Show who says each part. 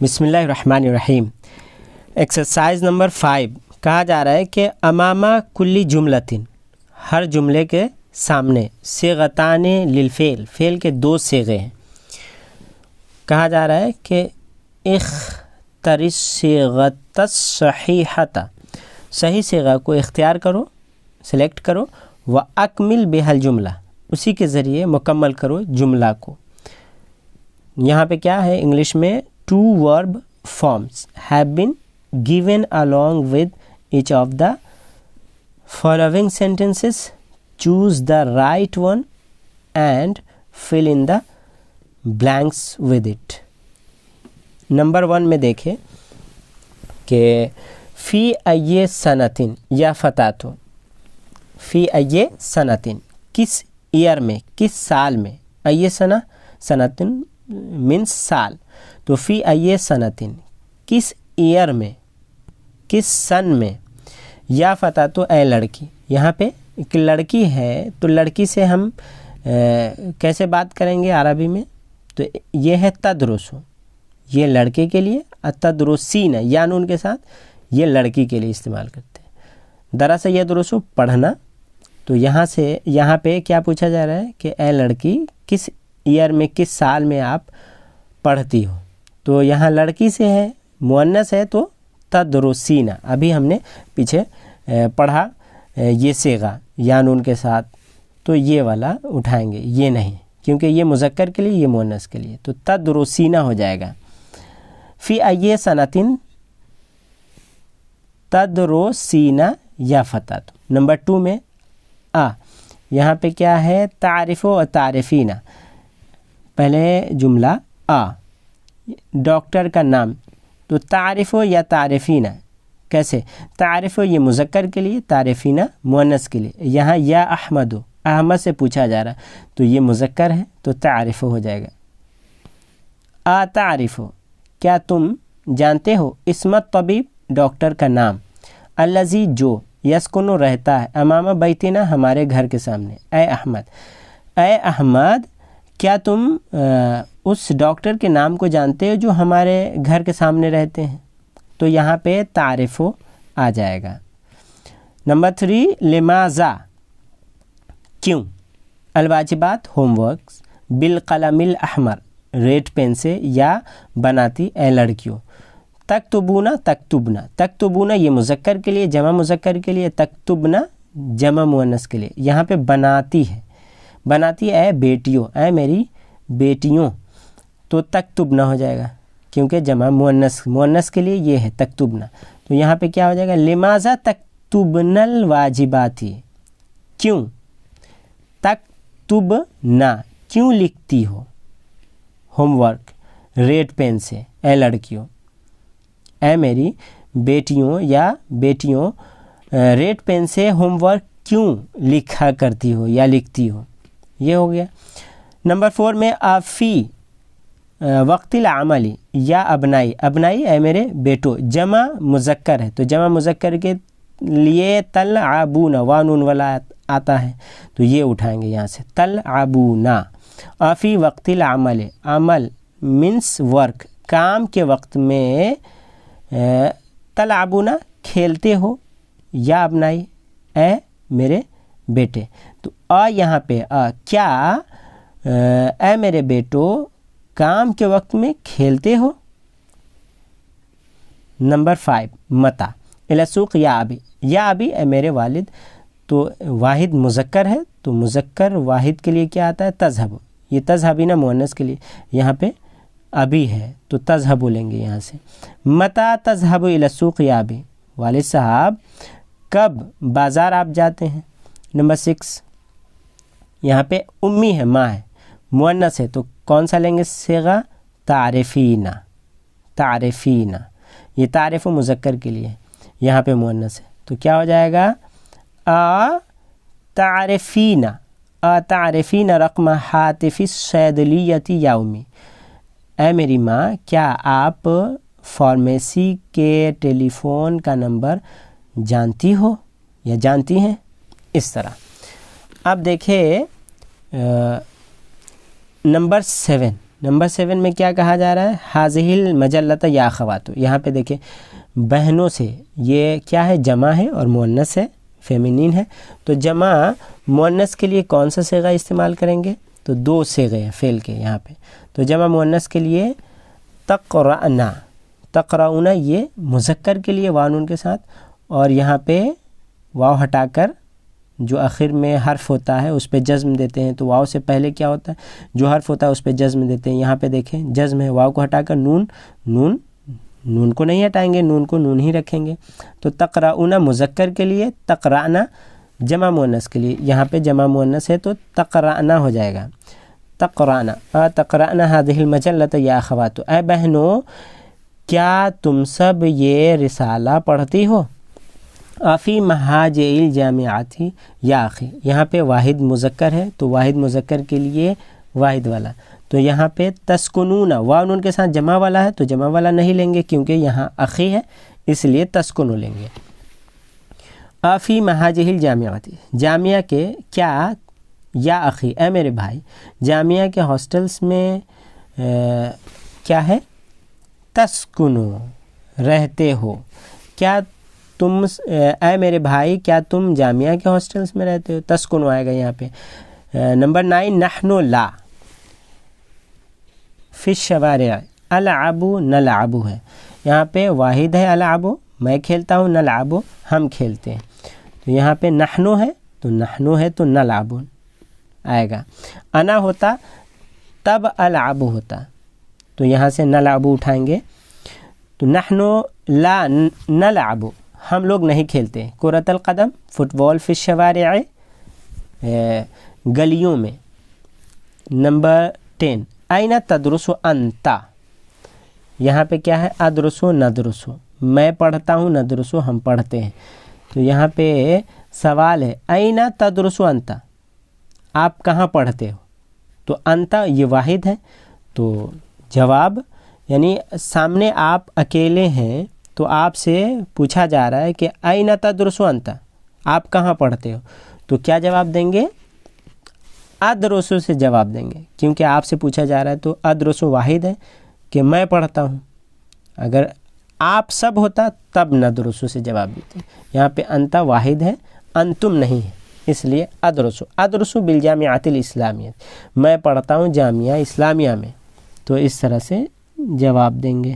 Speaker 1: بسم اللہ الرحمن الرحیم۔ ایکسرسائز نمبر 5 کہا جا رہا ہے کہ امامہ کلی جملتن، ہر جملے کے سامنے صیغتان للفعل، فعل کے 2 صیغے ہیں۔ کہا جا رہا ہے کہ اختر الصیغۃ الصحیحۃ، صحیح صیغہ کو اختیار کرو، سلیکٹ کرو، واکمل بها الجملہ، اسی کے ذریعے مکمل کرو جملہ کو۔ یہاں پہ کیا ہے انگلش میں two verb forms have been given along with each of the following sentences. Choose the right one and fill in the blanks with it. Number 1 میں دیکھیں کہ فی ای سنتن یا فتاتو، فی ای سنتن کس ایئر میں، کس سال میں، ای سنہ، سنتن مینس سال، تو فی ای سنتن کس ایئر میں، کس سن میں، یا فتاتو اے لڑکی، یہاں پہ ایک لڑکی ہے تو لڑکی سے ہم کیسے بات کریں گے عربی میں؟ تو یہ ہے تدرسو، یہ لڑکے کے لیے، تدرسین یا نون کے ساتھ، یہ لڑکی کے لیے استعمال کرتے ہیں۔ درس یدرسو پڑھنا، تو یہاں سے یہاں پہ کیا پوچھا جا رہا ہے کہ اے لڑکی کس ایئر میں، کس سال میں آپ پڑھتی ہو، تو یہاں لڑکی سے ہے، مؤنث ہے تو تدرسین، ابھی ہم نے پیچھے پڑھا یہ صیغہ یا نون کے ساتھ، تو یہ والا اٹھائیں گے، یہ نہیں، کیونکہ یہ مذکر کے لیے، یہ مؤنث کے لیے، تو تدرسین ہو جائے گا۔ فی ای سنتن تدرسین یا فتات۔ نمبر 2 میں یہاں پہ کیا ہے؟ تعریف و تعریفین، پہلے جملہ ڈاکٹر کا نام، تو تعریف یا تعریفین، کیسے؟ تعریف یہ مذکر کے لیے، تعریفین مؤنث کے لیے، یہاں یا احمد، احمد سے پوچھا جا رہا ہے تو یہ مذکر ہے تو تعریف ہو جائے گا۔ تعریف، کیا تم جانتے ہو، اسمت طبیب، ڈاکٹر کا نام، الذی جو، یسکن رہتا ہے، امام بیتنا ہمارے گھر کے سامنے، اے احمد، اے احمد کیا تم اس ڈاکٹر کے نام کو جانتے ہو جو ہمارے گھر کے سامنے رہتے ہیں؟ تو یہاں پہ تعریف آ جائے گا۔ نمبر 3 لماذا، کیوں، الواجبات ہوم ورکس، بالقلم الاحمر، ریڈ پین سے یا بناتی اے لڑکیوں، تکتبون تکتبنا، تکتبون یہ مذکر کے لیے، جمع مذکر کے لیے، تکتبنا جمع مؤنث کے لیے، یہاں پہ بناتی ہے، بناتی اے بیٹیوں، اے میری بیٹیوں، تو تکتبنا ہو جائے گا کیونکہ جمع مؤنث کے لیے یہ ہے تکتبنا، تو یہاں پہ کیا ہو جائے گا؟ لماذا تکتبن الواجباتی، کیوں، تکتبنا کیوں لکھتی ہو ہوم ورک، ریڈ پین سے اے لڑکیوں، اے میری بیٹیوں یا بیٹیوں ریڈ پین سے ہوم ورک کیوں لکھا کرتی ہو یا لکھتی ہو، یہ ہو گیا۔ نمبر 4 میں فی وقت العملی یا ابنائی، ابنائی اے میرے بیٹو، جمع مذکر ہے تو جمع مذکر کے لیے تلعبون، وانون والا آتا ہے تو یہ اٹھائیں گے یہاں سے، تلعبون۔ فی وقت العمل، عمل مینس ورک، کام کے وقت میں، تلعبون کھیلتے ہو، یا ابنائی اے میرے بیٹے، تو یہاں پہ کیا اے میرے بیٹو کام کے وقت میں کھیلتے ہو۔ نمبر 5 متا الاسوق یا ابی، یا ابی اے میرے والد، تو واحد مذکر ہے تو مذکر واحد کے لیے کیا آتا ہے؟ تذہب، یہ تذہبین مؤنث کے لیے، یہاں پہ ابی ہے تو تذہب بولیں گے یہاں سے۔ متا تذہب الاسوق یا ابی، والد صاحب کب بازار آپ جاتے ہیں۔ نمبر 6 یہاں پہ امی ہے، ماں ہے، مؤنث ہے تو کون سا لیں گے صیغہ؟ تعریفین، تعریفین، یہ تعریف و مذکر کے لیے، یہاں پہ مؤنث ہے تو کیا ہو جائے گا؟ تعریفین، تعریفین رقم ہاتف الصیدلیۃ یا امی، اے میری ماں کیا آپ فارمیسی کے ٹیلی فون کا نمبر جانتی ہو یا جانتی ہیں، اس طرح۔ اب دیکھیں نمبر 7 نمبر 7 میں کیا کہا جا رہا ہے؟ حاضل مجلت یا اخواتو، یہاں پہ دیکھیں بہنوں سے، یہ کیا ہے؟ جمع ہے اور مؤنث ہے، فیمینین ہے، تو جمع مؤنث کے لیے کون سا صیغہ استعمال کریں گے؟ تو 2 صیغے ہیں فعل کے یہاں پہ، تو جمع مؤنث کے لیے تقرأنا، تقرؤنا یہ مذکر کے لیے واو نون کے ساتھ، اور یہاں پہ واو ہٹا کر جو آخر میں حرف ہوتا ہے اس پہ جزم دیتے ہیں، تو واو سے پہلے کیا ہوتا ہے؟ جو حرف ہوتا ہے اس پہ جزم دیتے ہیں، یہاں پہ دیکھیں جزم ہے، واو کو ہٹا کر نون کو نہیں ہٹائیں گے، نون کو نون ہی رکھیں گے، تو تقرؤنا مذکر کے لیے، تقرأنا جمع مؤنث کے لیے، یہاں پہ جمع مؤنث ہے تو تقرأنا ہو جائے گا، تقرأنا تقرأنا هذه المجلة یا اخواتو، اے بہنوں کیا تم سب یہ رسالہ پڑھتی ہو؟ آفی مہاجع الجامعاتی یا اخی، یہاں پہ واحد مذکر ہے تو واحد مذکر کے لیے واحد والا، تو یہاں پہ تسکنون، واو نون کے ساتھ جمع والا ہے تو جمع والا نہیں لیں گے کیونکہ یہاں اخی ہے، اس لیے تسکنو لیں گے۔ آفی مہاجع الجامعاتی، جامعہ کے کیا، یا اخی اے میرے بھائی، جامعہ کے ہاسٹلس میں کیا ہے؟ تسکنو رہتے ہو، کیا تم، اے میرے بھائی کیا تم جامعہ کے ہاسٹلس میں رہتے ہو؟ تسکنو آئے گا یہاں پہ۔ نمبر 9 نحن لا فی الشوارع العب نلعب ہے، یہاں پہ واحد ہے العب، میں کھیلتا ہوں، نلعب ہم کھیلتے ہیں، تو یہاں پہ نحنو ہے تو نحنو ہے تو نلعب آئے گا، انا ہوتا تب العب ہوتا، تو یہاں سے نلعب اٹھائیں گے، تو نحنو لا نلعب ہم لوگ نہیں کھیلتے، کرۃ القدم فٹ بال، فی الشوارع گلیوں میں۔ نمبر 10 این تدرس انت، یہاں پہ کیا ہے؟ ادرسو ندرسو، میں پڑھتا ہوں، ندرسو ہم پڑھتے ہیں، تو یہاں پہ سوال ہے این تدرس انت، آپ کہاں پڑھتے ہو؟ تو انت یہ واحد ہے، تو جواب یعنی سامنے آپ اکیلے ہیں تو آپ سے پوچھا جا رہا ہے کہ این تدرس انت، آپ کہاں پڑھتے ہو، تو کیا جواب دیں گے؟ ادرسو سے جواب دیں گے، کیونکہ آپ سے پوچھا جا رہا ہے تو ادرسو واحد ہے کہ میں پڑھتا ہوں، اگر آپ سب ہوتا تب ندرسو سے جواب دیتے، یہاں پہ انت واحد ہے، انتم نہیں ہے، اس لیے ادرسو بالجامعات الاسلامیہ، میں پڑھتا ہوں جامعہ اسلامیہ میں، تو اس طرح سے جواب دیں گے۔